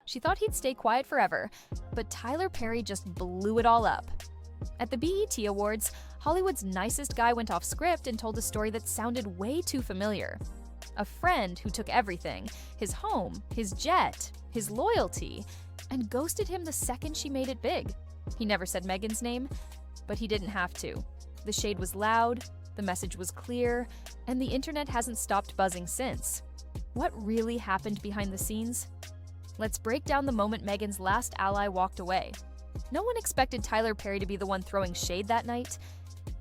She thought he'd stay quiet forever, but Tyler Perry just blew it all up. At the BET Awards, Hollywood's nicest guy went off script and told a story that sounded way too familiar. A friend who took everything, his home, his jet, his loyalty, and ghosted him the second she made it big. He never said Meghan's name, but he didn't have to. The shade was loud, the message was clear, and the internet hasn't stopped buzzing since. What really happened behind the scenes? Let's break down the moment Meghan's last ally walked away. No one expected Tyler Perry to be the one throwing shade that night.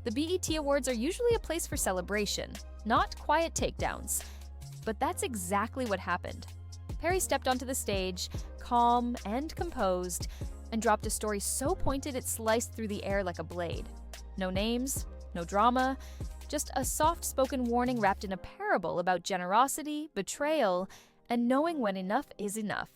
The BET Awards are usually a place for celebration, not quiet takedowns. But that's exactly what happened. Perry stepped onto the stage, calm and composed, and dropped a story so pointed it sliced through the air like a blade. No names, no drama, just a soft-spoken warning wrapped in a parable about generosity, betrayal, and knowing when enough is enough.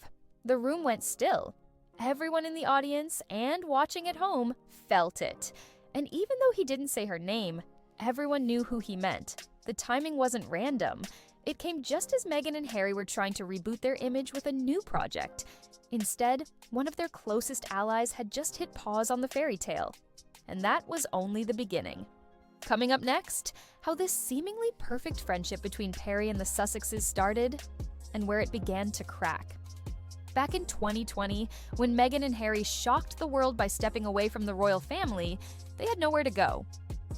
The room went still. Everyone in the audience and watching at home felt it. And even though he didn't say her name, everyone knew who he meant. The timing wasn't random. It came just as Meghan and Harry were trying to reboot their image with a new project. Instead, one of their closest allies had just hit pause on the fairy tale. And that was only the beginning. Coming up next, how this seemingly perfect friendship between Perry and the Sussexes started and where it began to crack. Back in 2020, when Meghan and Harry shocked the world by stepping away from the royal family, they had nowhere to go.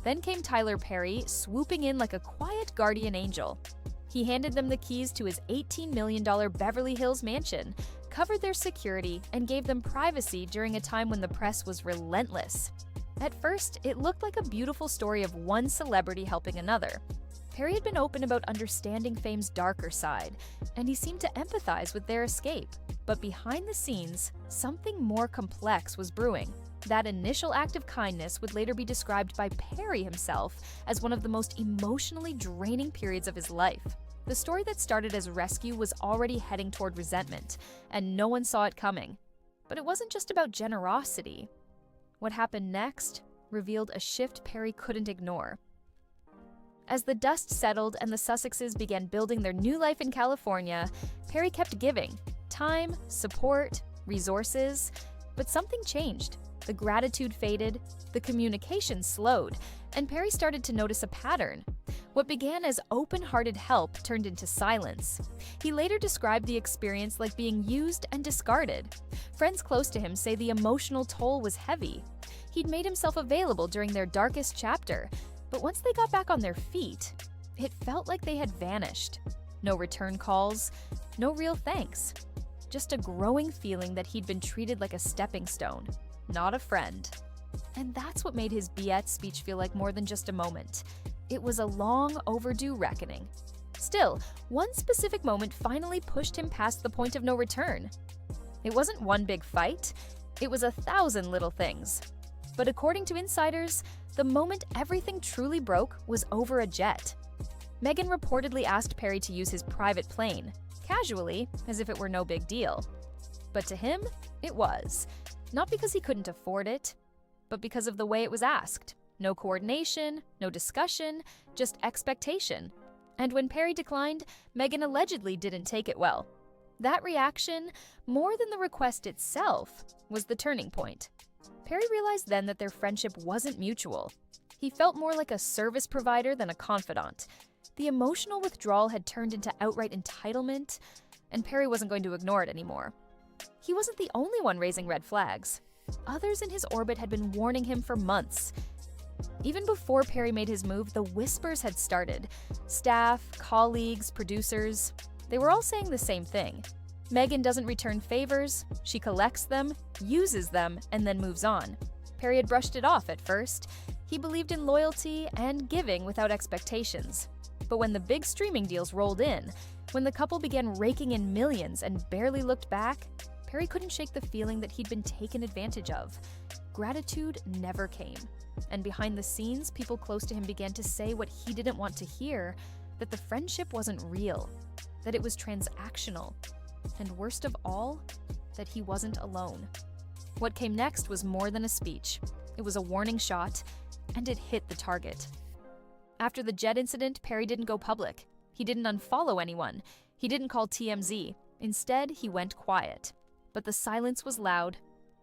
Then came Tyler Perry, swooping in like a quiet guardian angel. He handed them the keys to his $18 million Beverly Hills mansion, covered their security, and gave them privacy during a time when the press was relentless. At first, it looked like a beautiful story of one celebrity helping another. Perry had been open about understanding fame's darker side, and he seemed to empathize with their escape. But behind the scenes, something more complex was brewing. That initial act of kindness would later be described by Perry himself as one of the most emotionally draining periods of his life. The story that started as rescue was already heading toward resentment, and no one saw it coming. But it wasn't just about generosity. What happened next revealed a shift Perry couldn't ignore. As the dust settled and the Sussexes began building their new life in California, Perry kept giving time, support, resources, but something changed. The gratitude faded, the communication slowed, and Perry started to notice a pattern. What began as open-hearted help turned into silence. He later described the experience like being used and discarded. Friends close to him say the emotional toll was heavy. He'd made himself available during their darkest chapter, but once they got back on their feet, it felt like they had vanished. No return calls, no real thanks. Just a growing feeling that he'd been treated like a stepping stone, not a friend. And that's what made his BET speech feel like more than just a moment. It was a long overdue reckoning. Still, one specific moment finally pushed him past the point of no return. It wasn't one big fight, it was 1,000 little things. But according to insiders, the moment everything truly broke was over a jet. Meghan reportedly asked Perry to use his private plane, casually, as if it were no big deal. But to him, it was. Not because he couldn't afford it, but because of the way it was asked. No coordination, no discussion, just expectation. And when Perry declined, Meghan allegedly didn't take it well. That reaction, more than the request itself, was the turning point. Perry realized then that their friendship wasn't mutual. He felt more like a service provider than a confidant. The emotional withdrawal had turned into outright entitlement, and Perry wasn't going to ignore it anymore. He wasn't the only one raising red flags. Others in his orbit had been warning him for months. Even before Perry made his move, the whispers had started. Staff, colleagues, producers, they were all saying the same thing. Meghan doesn't return favors, she collects them, uses them, and then moves on. Perry had brushed it off at first. He believed in loyalty and giving without expectations. But when the big streaming deals rolled in, when the couple began raking in millions and barely looked back, Perry couldn't shake the feeling that he'd been taken advantage of. Gratitude never came. And behind the scenes, people close to him began to say what he didn't want to hear, that the friendship wasn't real, that it was transactional, and worst of all, that he wasn't alone. What came next was more than a speech. It was a warning shot, and it hit the target. After the jet incident, Perry didn't go public. He didn't unfollow anyone. He didn't call TMZ. Instead, he went quiet. But the silence was loud.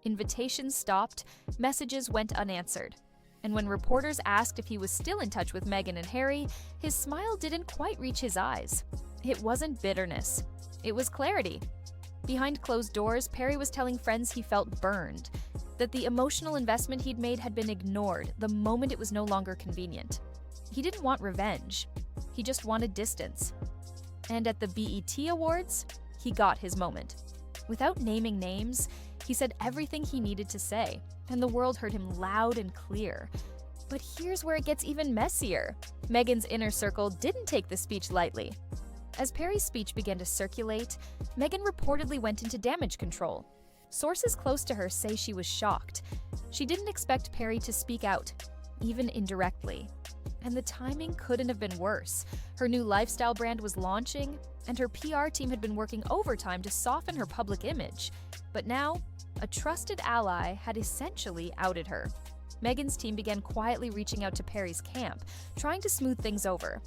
Invitations stopped, messages went unanswered. And when reporters asked if he was still in touch with Meghan and Harry, his smile didn't quite reach his eyes. It wasn't bitterness. It was clarity. Behind closed doors, Perry was telling friends he felt burned, that the emotional investment he'd made had been ignored the moment it was no longer convenient. He didn't want revenge. He just wanted distance. And at the BET Awards, he got his moment. Without naming names, he said everything he needed to say, and the world heard him loud and clear. But here's where it gets even messier. Meghan's inner circle didn't take the speech lightly. As Perry's speech began to circulate, Meghan reportedly went into damage control. Sources close to her say she was shocked. She didn't expect Perry to speak out, even indirectly. And the timing couldn't have been worse. Her new lifestyle brand was launching, and her PR team had been working overtime to soften her public image. But now, a trusted ally had essentially outed her. Meghan's team began quietly reaching out to Perry's camp, trying to smooth things over.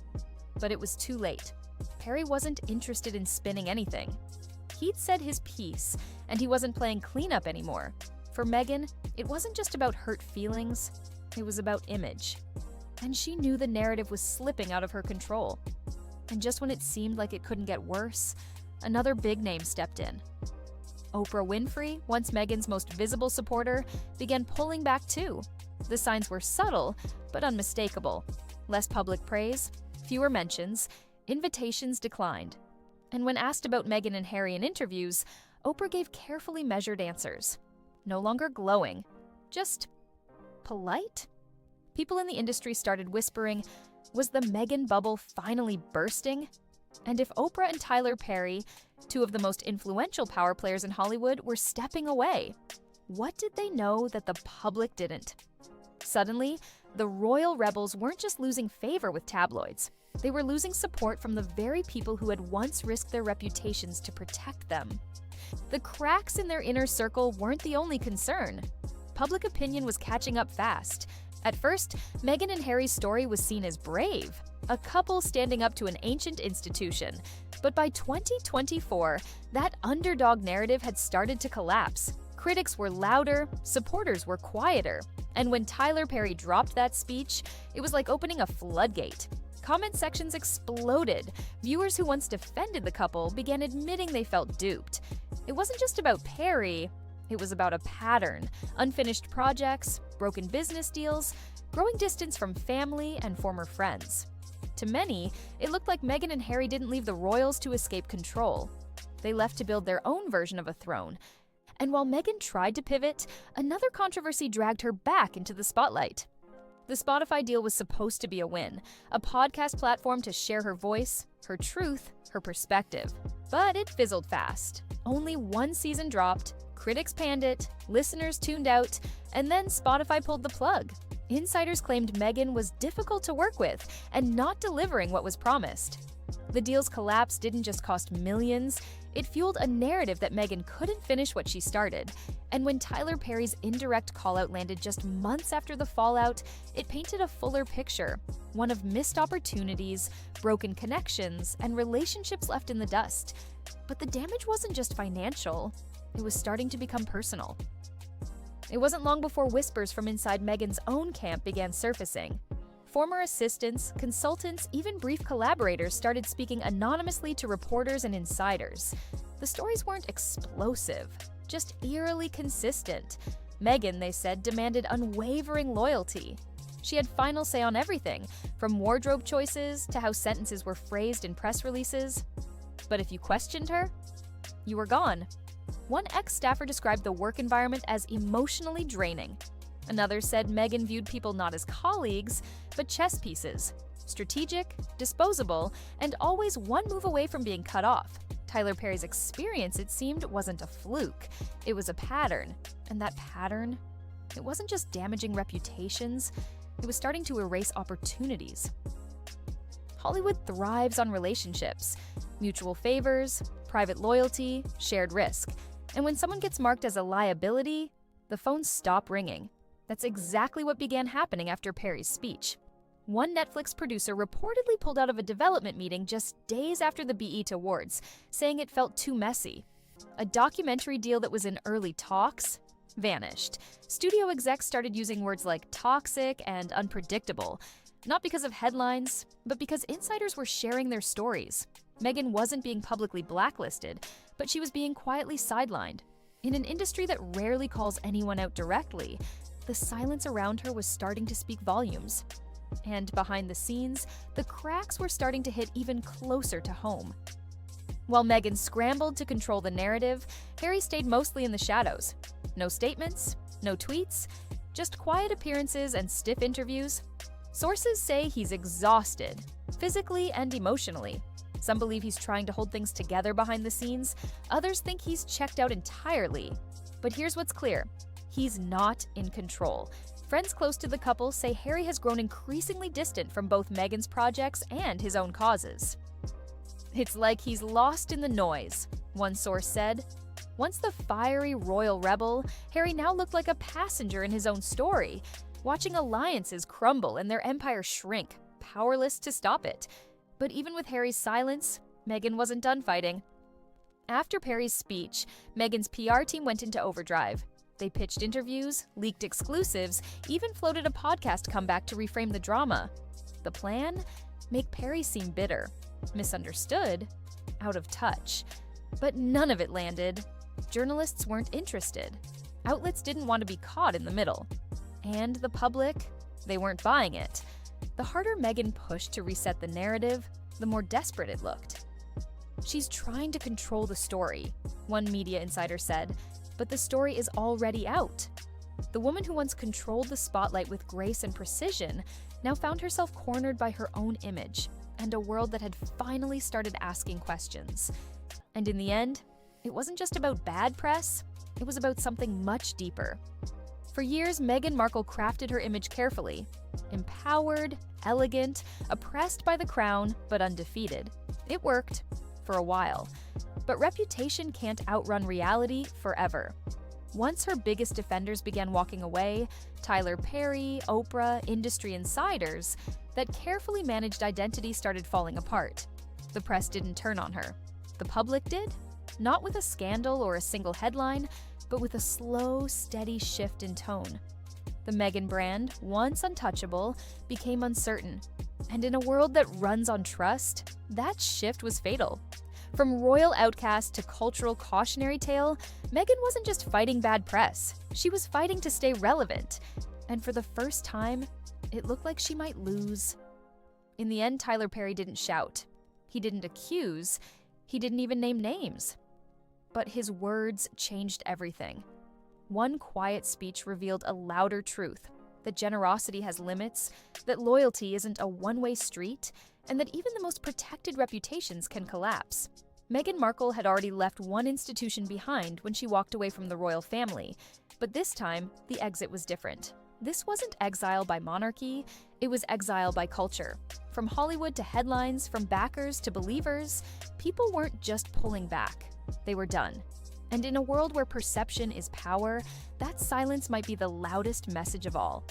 But it was too late. Perry wasn't interested in spinning anything. He'd said his piece, and he wasn't playing cleanup anymore. For Meghan, it wasn't just about hurt feelings, it was about image. And she knew the narrative was slipping out of her control. And just when it seemed like it couldn't get worse, another big name stepped in. Oprah Winfrey, once Meghan's most visible supporter, began pulling back too. The signs were subtle, but unmistakable. Less public praise, fewer mentions, invitations declined. And when asked about Meghan and Harry in interviews, Oprah gave carefully measured answers. No longer glowing, just polite? People in the industry started whispering, was the Meghan bubble finally bursting? And if Oprah and Tyler Perry, two of the most influential power players in Hollywood, were stepping away, what did they know that the public didn't? Suddenly, the royal rebels weren't just losing favor with tabloids. They were losing support from the very people who had once risked their reputations to protect them. The cracks in their inner circle weren't the only concern. Public opinion was catching up fast. At first, Meghan and Harry's story was seen as brave, a couple standing up to an ancient institution. But by 2024, that underdog narrative had started to collapse. Critics were louder, supporters were quieter. And when Tyler Perry dropped that speech, it was like opening a floodgate. Comment sections exploded. Viewers who once defended the couple began admitting they felt duped. It wasn't just about Perry. It was about a pattern, unfinished projects, broken business deals, growing distance from family and former friends. To many, it looked like Meghan and Harry didn't leave the royals to escape control. They left to build their own version of a throne. And while Meghan tried to pivot, another controversy dragged her back into the spotlight. The Spotify deal was supposed to be a win, a podcast platform to share her voice, her truth, her perspective. But it fizzled fast. Only one season dropped, critics panned it, listeners tuned out, and then Spotify pulled the plug. Insiders claimed Meghan was difficult to work with and not delivering what was promised. The deal's collapse didn't just cost millions, it fueled a narrative that Meghan couldn't finish what she started. And when Tyler Perry's indirect call-out landed just months after the fallout, it painted a fuller picture, one of missed opportunities, broken connections, and relationships left in the dust. But the damage wasn't just financial, it was starting to become personal. It wasn't long before whispers from inside Meghan's own camp began surfacing. Former assistants, consultants, even brief collaborators started speaking anonymously to reporters and insiders. The stories weren't explosive, just eerily consistent. Meghan, they said, demanded unwavering loyalty. She had final say on everything, from wardrobe choices to how sentences were phrased in press releases. But if you questioned her, you were gone. One ex-staffer described the work environment as emotionally draining. Another said Meghan viewed people not as colleagues, but chess pieces. Strategic, disposable, and always one move away from being cut off. Tyler Perry's experience, it seemed, wasn't a fluke. It was a pattern. And that pattern, it wasn't just damaging reputations, it was starting to erase opportunities. Hollywood thrives on relationships, mutual favors, private loyalty, shared risk. And when someone gets marked as a liability, the phones stop ringing. That's exactly what began happening after Perry's speech. One Netflix producer reportedly pulled out of a development meeting just days after the BET Awards, saying it felt too messy. A documentary deal that was in early talks vanished. Studio execs started using words like toxic and unpredictable, not because of headlines, but because insiders were sharing their stories. Meghan wasn't being publicly blacklisted, but she was being quietly sidelined. In an industry that rarely calls anyone out directly, the silence around her was starting to speak volumes. And behind the scenes, the cracks were starting to hit even closer to home. While Meghan scrambled to control the narrative, Harry stayed mostly in the shadows. No statements, no tweets, just quiet appearances and stiff interviews. Sources say he's exhausted, physically and emotionally. Some believe he's trying to hold things together behind the scenes. Others think he's checked out entirely. But here's what's clear. He's not in control. Friends close to the couple say Harry has grown increasingly distant from both Meghan's projects and his own causes. It's like he's lost in the noise, one source said. Once the fiery royal rebel, Harry now looked like a passenger in his own story, watching alliances crumble and their empire shrink, powerless to stop it. But even with Harry's silence, Meghan wasn't done fighting. After Perry's speech, Meghan's PR team went into overdrive. They pitched interviews, leaked exclusives, even floated a podcast comeback to reframe the drama. The plan? Make Perry seem bitter, misunderstood, out of touch. But none of it landed. Journalists weren't interested. Outlets didn't want to be caught in the middle. And the public, they weren't buying it. The harder Meghan pushed to reset the narrative, the more desperate it looked. She's trying to control the story, one media insider said, but the story is already out. The woman who once controlled the spotlight with grace and precision now found herself cornered by her own image and a world that had finally started asking questions. And in the end, it wasn't just about bad press, it was about something much deeper. For years, Meghan Markle crafted her image carefully. Empowered, elegant, oppressed by the crown, but undefeated. It worked, for a while. But reputation can't outrun reality forever. Once her biggest defenders began walking away, Tyler Perry, Oprah, industry insiders, that carefully managed identity started falling apart. The press didn't turn on her. The public did? Not with a scandal or a single headline, but with a slow, steady shift in tone. The Meghan brand, once untouchable, became uncertain. And in a world that runs on trust, that shift was fatal. From royal outcast to cultural cautionary tale, Meghan wasn't just fighting bad press. She was fighting to stay relevant. And for the first time, it looked like she might lose. In the end, Tyler Perry didn't shout. He didn't accuse. He didn't even name names. But his words changed everything. One quiet speech revealed a louder truth, that generosity has limits, that loyalty isn't a one-way street, and that even the most protected reputations can collapse. Meghan Markle had already left one institution behind when she walked away from the royal family, but this time, the exit was different. This wasn't exile by monarchy, it was exile by culture. From Hollywood to headlines, from backers to believers, people weren't just pulling back. They were done. And in a world where perception is power, that silence might be the loudest message of all.